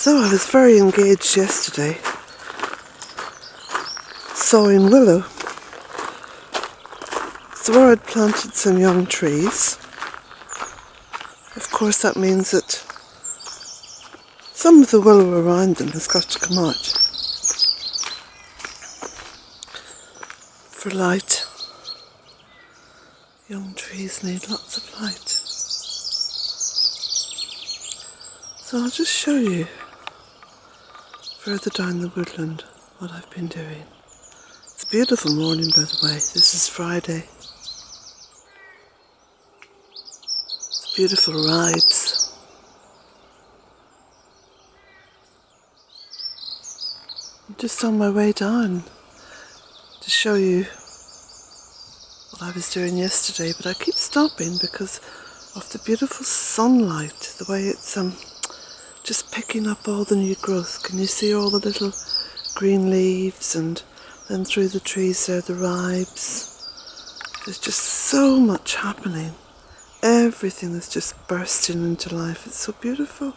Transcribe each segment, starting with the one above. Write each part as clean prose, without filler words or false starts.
So I was very engaged yesterday sowing willow. So where I'd planted some young trees, of course that means that some of the willow around them has got to come out for light. Young trees need lots of light. So I'll just show you further down the woodland what I've been doing. It's a beautiful morning, by the way. This is Friday. It's beautiful ribes. I'm just on my way down to show you what I was doing yesterday, but I keep stopping because of the beautiful sunlight, the way it's just picking up all the new growth. Can you see all the little green leaves, and then through the trees there the ribes. There's just so much happening. Everything is just bursting into life. It's so beautiful.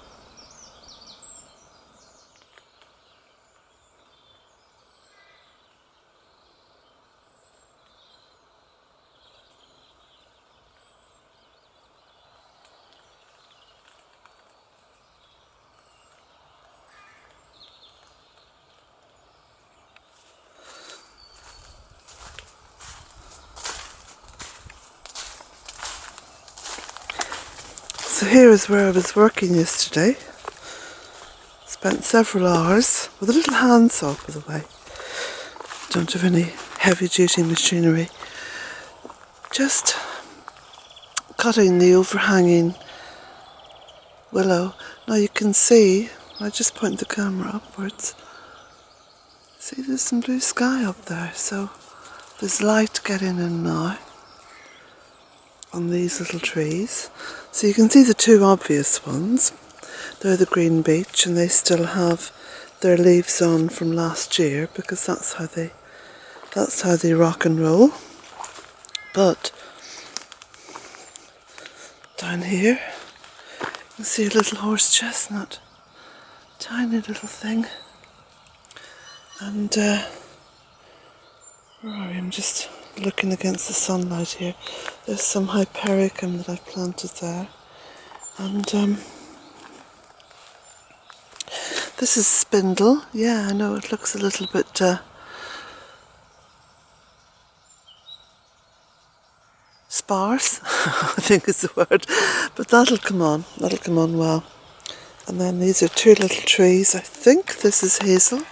So here is where I was working yesterday. Spent several hours with a little handsaw, by the way. Don't have any heavy duty machinery. Just cutting the overhanging willow. Now you can see, I just point the camera upwards. See, there's some blue sky up there, so there's light getting in now on these little trees. So you can see the two obvious ones. They're the green beech, and they still have their leaves on from last year because that's how they rock and roll. But down here you can see a little horse chestnut, tiny little thing. And where are we? I'm just looking against the sunlight here. There's some hypericum that I've planted there, and this is spindle. Yeah, I know it looks a little bit sparse, I think is the word, but that'll come on well. And then these are two little trees. I think this is hazel.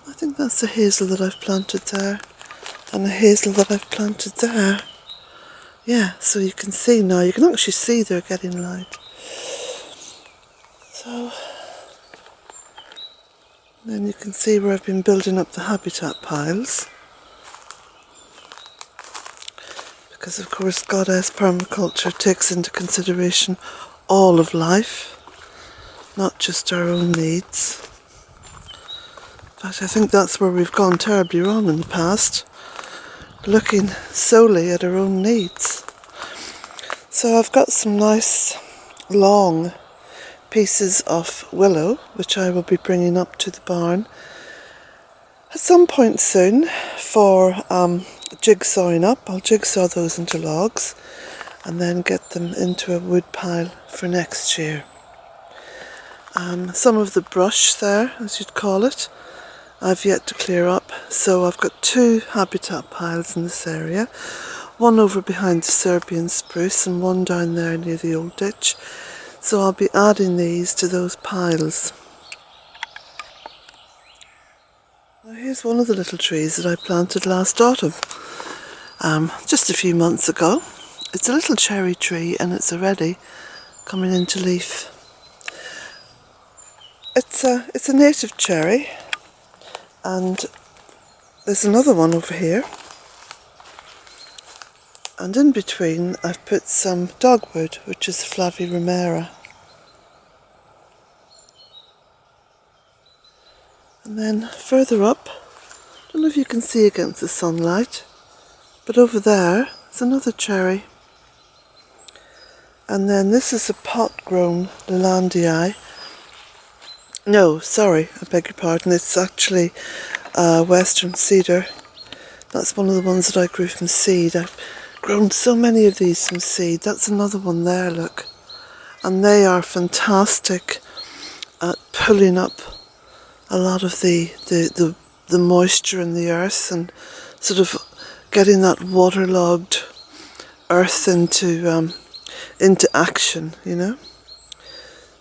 I think that's the hazel that I've planted there, and a hazel that I've planted there. Yeah, so you can see now, you can actually see they're getting light. So then you can see where I've been building up the habitat piles. Because of course Goddess Permaculture takes into consideration all of life, not just our own needs. In fact, I think that's where we've gone terribly wrong in the past, looking solely at our own needs. So I've got some nice long pieces of willow which I will be bringing up to the barn at some point soon for jigsawing up. I'll jigsaw those into logs and then get them into a wood pile for next year. Some of the brush there, as you'd call it, I've yet to clear up, so I've got two habitat piles in this area, one over behind the Serbian spruce and one down there near the old ditch, so I'll be adding these to those piles. Now here's one of the little trees that I planted last autumn, just a few months ago. It's a little cherry tree and it's already coming into leaf. It's a native cherry. And there's another one over here, and in between I've put some dogwood, which is Flaviromera. And then further up, I don't know if you can see against the sunlight, but over there is another cherry. And then this is a pot-grown Lelandii, No, sorry, I beg your pardon. It's actually western cedar. That's one of the ones that I grew from seed. I've grown so many of these from seed. That's another one there, look. And they are fantastic at pulling up a lot of the moisture in the earth and sort of getting that waterlogged earth into action, you know.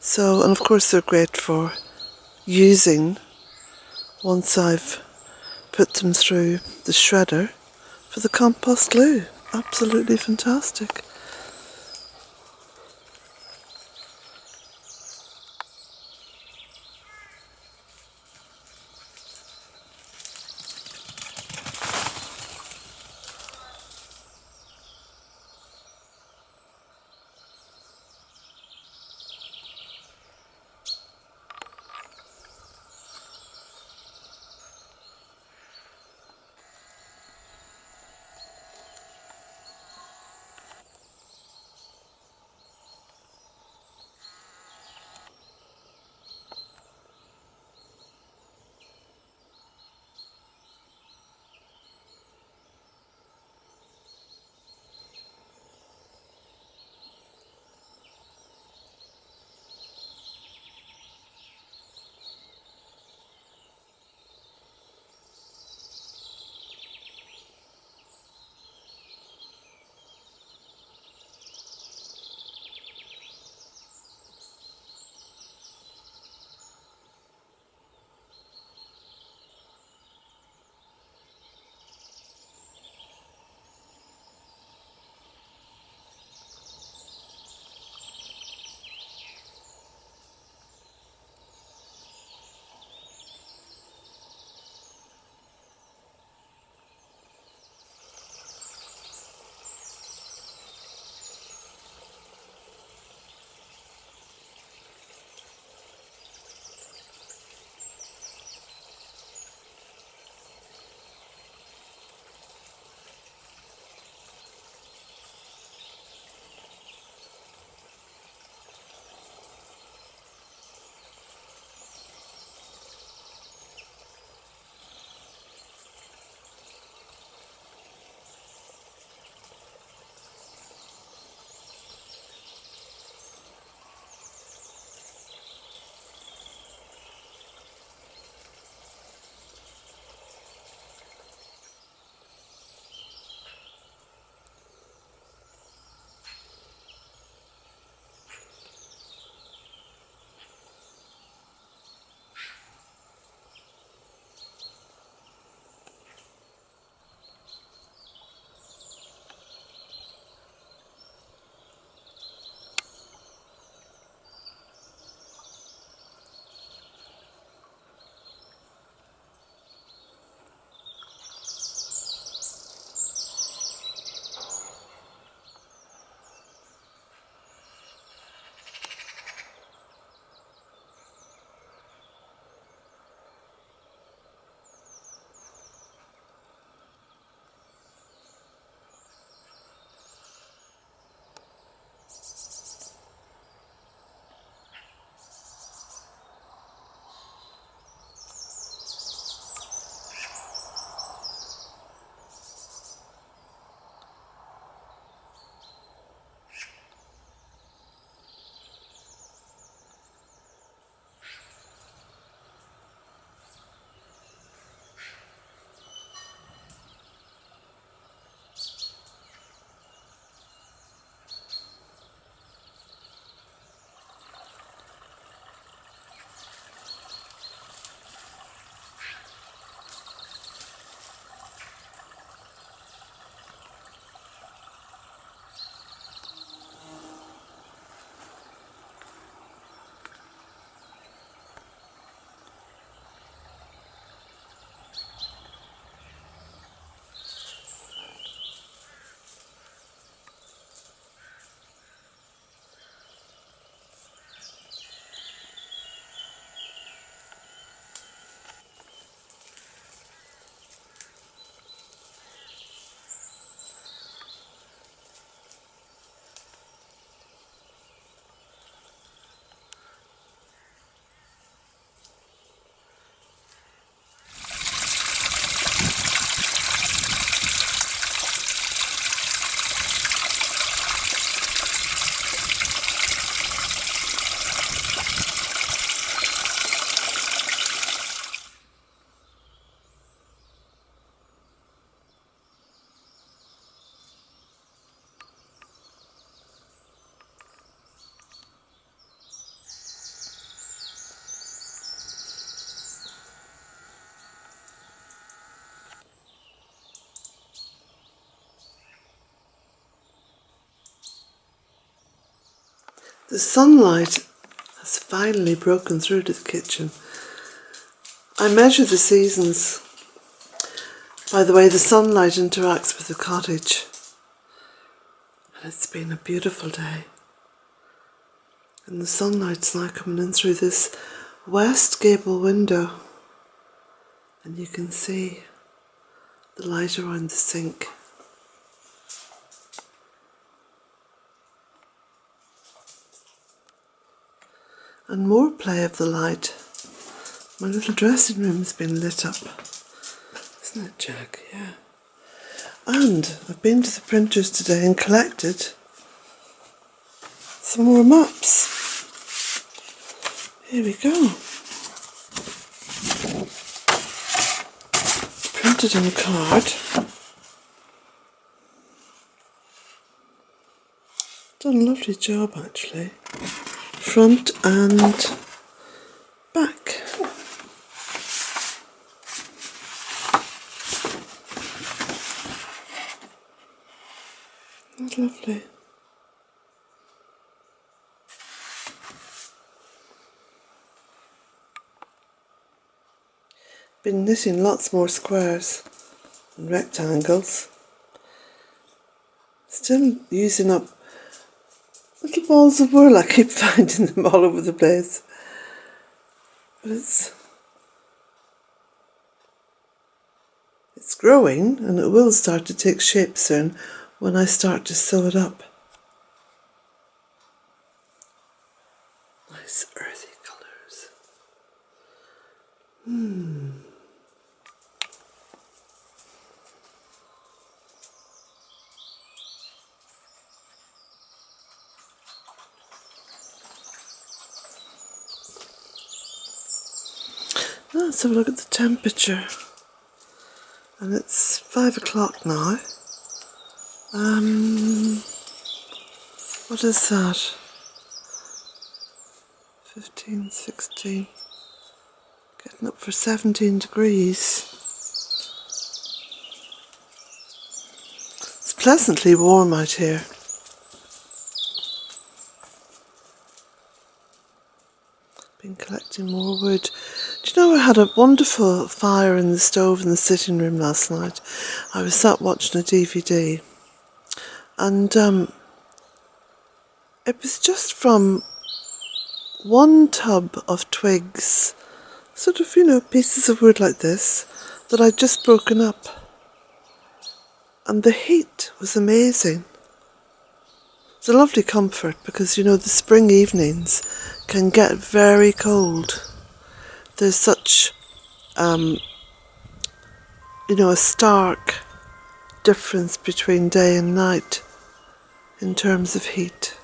So, and of course they're great for using once I've put them through the shredder for the compost loo. Absolutely fantastic. The sunlight has finally broken through to the kitchen. I measure the seasons by the way the sunlight interacts with the cottage. And it's been a beautiful day. And the sunlight's now coming in through this west gable window. And you can see the light around the sink. And more play of the light. My little dressing room's been lit up. Isn't it, Jack? Yeah. And I've been to the printers today and collected some more maps. Here we go. Printed on a card. Done a lovely job actually. Front and back. That's lovely. Been knitting lots more squares and rectangles. Still using up little balls of wool. I keep finding them all over the place. But it's growing and it will start to take shape soon when I start to sew it up. Nice earthy colours. Let's have a look at the temperature. And it's 5 o'clock now. What is that? 15, 16. Getting up for 17 degrees. It's pleasantly warm out here. Been collecting more wood. Do you know I had a wonderful fire in the stove in the sitting room last night? I was sat watching a DVD and it was just from one tub of twigs, sort of, you know, pieces of wood like this, that I'd just broken up. And the heat was amazing. It's a lovely comfort because, you know, the spring evenings can get very cold. There's such, you know, a stark difference between day and night in terms of heat.